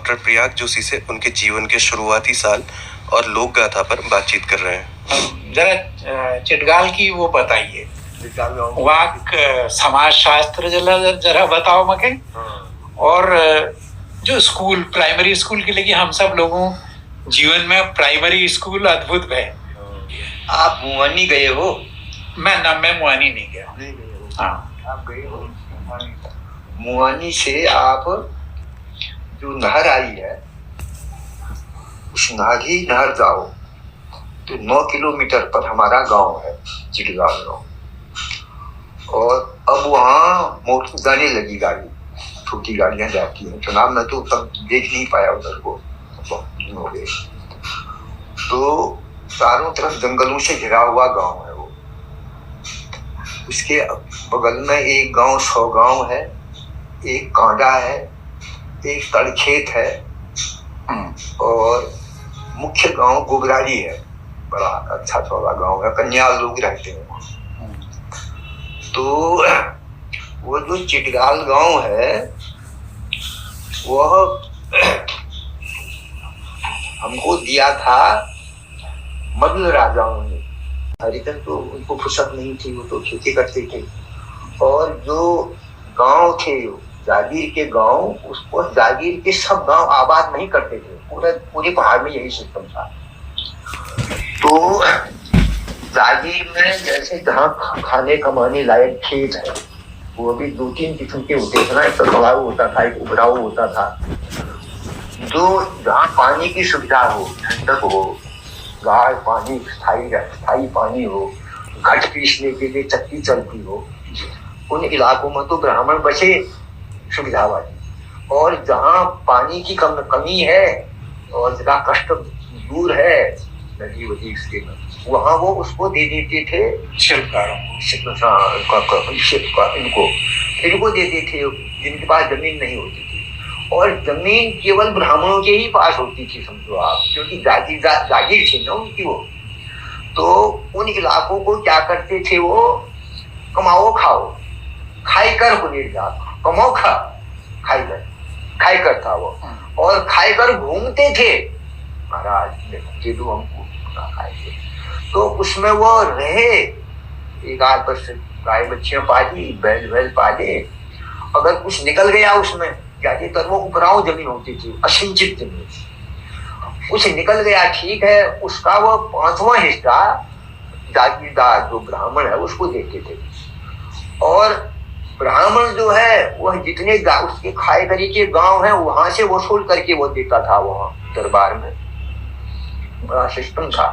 Doctor प्रियाग Joshi से उनके जीवन के शुरुआती साल और लोक गाथा पर बातचीत कर रहे हैं। जरा चिटगाल की वो बताइए, वाक समाज शास्त्र जरा बताओ मके। और जो स्कूल प्राइमरी स्कूल के लिए हम सब लोगों जीवन में प्राइमरी स्कूल अद्भुत है। आप मुआनी गए हो? मैं मुआनी नहीं गया। हाँ, आप गए हो मुआनी से। आप जो नहर आई है उस नागी नहर जाओ तो 9 किलोमीटर पर हमारा गांव है, चिटगाल गांव। और अब वहाँ मोटर जाने लगी, गाड़ी छोटी गाड़ियां जाती हैं। चुनाव में तो तब देख नहीं पाया उधर को, बहुत दिन हो गए। तो चारों तरफ जंगलों से घिरा हुआ गांव है वो। उसके बगल में एक गांव 100 गांव है, एक कांडा है, एक तड़खेत है और मुख्य गांव गोबरारी है। बड़ा अच्छा चौड़ा गांव है, कन्याल लोग रहते हैं। तो वो जो चिटगाल गांव है वह हमको दिया था मगल राजाओं ने। हरिजन तो उनको फुर्सत नहीं थी, वो तो खेती करते थे। और जो गांव थे जागीर के गांव, उसको जागीर के सब गांव आबाद नहीं करते थे। पूरे पहाड़ में यही सिस्टम था। तो जागीर में जैसे जहाँ खाने कमाने लायक खेत है वो भी 2-3 किस्म के होते थे ना। एक तलाऊ होता था, एक उबराऊ होता था। जो जहाँ पानी की सुविधा हो, ठंडक हो, गाढ़ पानी, स्थायी पानी हो, घट पीसने के लिए चक्की चलती हो, उन इलाकों में तो ब्राह्मण बचे सुविधा वाली। और जहाँ पानी की कमी है और जगह कष्ट दूर है नदी वदी इसके, वहाँ वो उसको दे देते थे शिल्पकारों इनको देते थे जिनके पास जमीन नहीं होती थी। और जमीन केवल ब्राह्मणों के ही पास होती थी, समझो आप, क्योंकि जागीर थी ना उनकी वो। तो उन इलाकों को क्या करते थे वो, कमाओ खाओ, खाई कर को निर्जात, कमाओ खा, खाई कर था वो। और खाई कर घूमते थे, महाराज दे दो हमको खाएंगे। तो उसमें वो रहे, एक आध पर गाय बच्चियां पाली, बैल पाले। अगर कुछ निकल गया उसमें, ज्यादातर वो उपराऊ जमीन होती थी, असिंचित जमीन, कुछ निकल गया ठीक है, उसका वो 5वां हिस्सा जागीरदार जो ब्राह्मण है उसको देते थे। और ब्राह्मण जो है वह जितने उसके खाए करी के गांव है वहां से वसूल करके वो देता था वहां दरबार में। बड़ा सिस्टम था।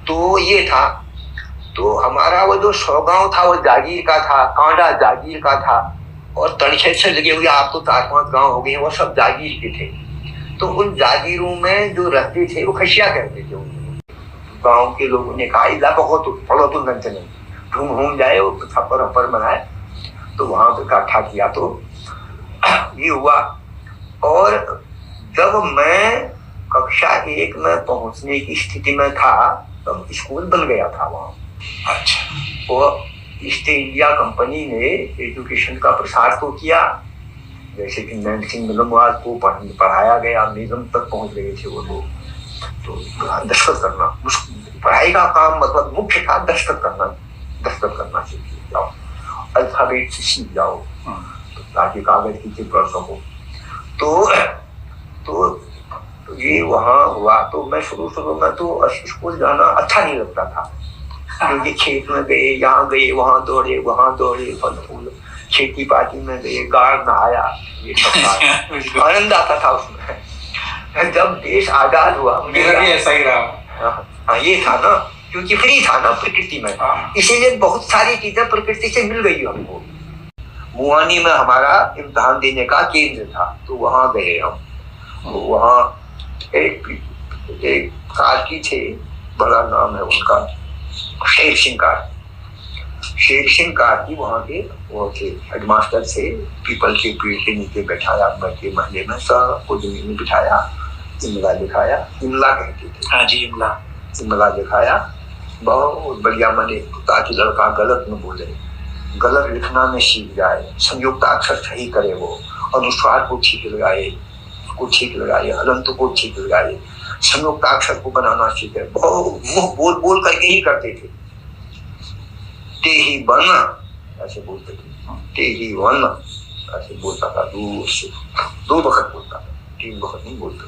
तो ये था। तो हमारा वो जो 100 गांव था वो जागीर का था, कांडा जागीर का था। और तड़खेत से लगे हुए आपको 4-5 गांव हो गए, वो सब जागीर के थे। तो उन जागीरों में जो रहते थे वो खशिया करते थे। गांव के लोगों ने कहा इलाका हो तो पढ़ो तो नंचने घूम जाए, वो छप्पर बनाए। तो वहां पे इकट्ठा किया तो ये हुआ। और जब मैं कक्षा 1 में पहुंचने की स्थिति में था तब स्कूल बन गया था वहां। अच्छा। वो ईस्ट इंडिया कंपनी ने एजुकेशन का प्रसार तो किया, जैसे कि नैन सिंह मिलमवाल को पढ़ाया गया, निगम तक पहुंच गए थे वो लोग। तो दस्तखत करना, पढ़ाई का काम मतलब मुख्य था दस्तखत करना सीख जाओ, अल्फाबेट सीख जाओ ताकि कागज की चित्र पढ़ सको। तो ये वहाँ हुआ। तो मैं शुरू में तो स्कूल जाना अच्छा नहीं लगता था, क्योंकि खेत में गए, यहाँ गए, वहाँ दौड़े, फल फूल खेती पाती में गए, गाड़ नहाया, ये सब आनंद आता था उसमें। जब देश आजाद हुआ मुझे ऐसा ही रहा। ये था ना, क्योंकि फ्री था ना प्रकृति में, इसीलिए बहुत सारी चीजें प्रकृति से मिल गई हमको। मुआनी में हमारा इम्तिहान देने का केंद्र था, तो वहां गए हम। वहाँ एक कार्की थे, बड़ा नाम है उनका, शेर सिंह कार्की, वहाँ के वो थे हेडमास्टर से। पीपल के पेड़ के नीचे बैठाया, बैठे महले में सबको जमीन में बिठाया, इमला दिखाया, इमला कहते थे। हाँ जी, इमला दिखाया, बहुत बढ़िया मने, ताकि लड़का गलत न बोले, गलत लिखना में सीख जाए, संयुक्त अक्षर सही करे, वो अनुस्वार को ठीक लगाए, को ठीक लगाए, हलंत को ठीक लगाए, संयुक्ताक्षर को बनाना सीखे। बहुत मुंह बोल बोल करके ही करते थे। ते ही वर्ण ऐसे बोलते थे, ते ही वर्ण ऐसे बोलता था, दूर से 2 वक्त बोलता था, 3 वक्त नहीं बोलता।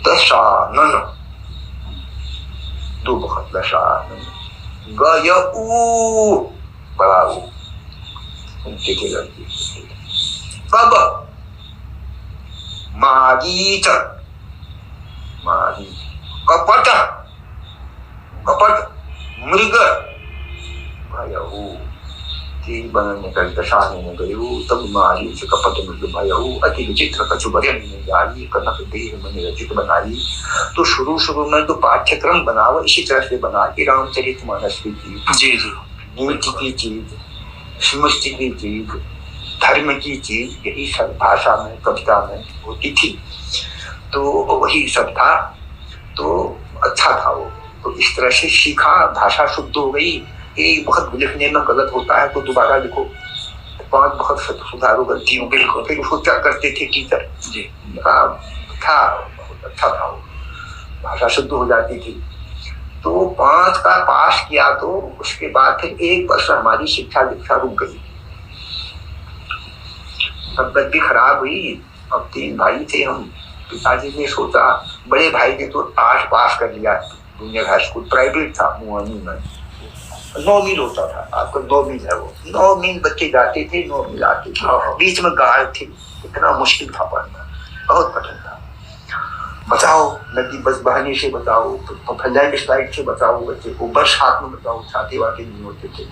दशानन 2 वक्त, दशानन गयऊ बड़ा वो उनके के लड़के। कब मारीच, मारीच कपट, कपट मृग भयऊ, ते बन निकल दशानन गयऊ, तब मारीच कपट मृग भयऊ, अति विचित्र कछु बरन जाई, कनक देह मन रचित बनाई। तो शुरू में तो पाठ्यक्रम बनाओ इसी तरह से बना कि रामचरितमानस की चीज, जी जी, नीति की चीज, स्मृति की चीज, धर्म की चीज, यही सब भाषा में कविता में होती थी। तो वही सब था, तो अच्छा था वो। तो इस तरह से सीखा, भाषा शुद्ध हो गई। एक बहुत लिखने में गलत होता है तो दोबारा लिखो, 5 बहुत सुधारो गलतियों, बिल्कुल। फिर उसको क्या करते थे टीचर जी, था बहुत अच्छा था वो, भाषा शुद्ध हो जाती थी। तो 5 का पास किया तो उसके बाद फिर 1 वर्ष हमारी शिक्षा दीक्षा रुक गई, तबियत भी खराब हुई। अब 3 भाई थे हम। पिताजी ने सोचा, बड़े भाई ने तो 8 पास कर लिया, जूनियर हाई स्कूल प्राइवेट था मुआनी में, 9 मील होता था, आपका 2 मील है वो, 9 मील बच्चे जाते थे, 9 मील आते थे, बीच में गाड़ थी, इतना मुश्किल था पढ़ना, बहुत कठिन था। बचाओ, नदी बस बहाने से बचाओ, लैंड स्लाइड से बचाओ बच्चे को, बरसात में बचाओ, छाते वाते नहीं होते थे।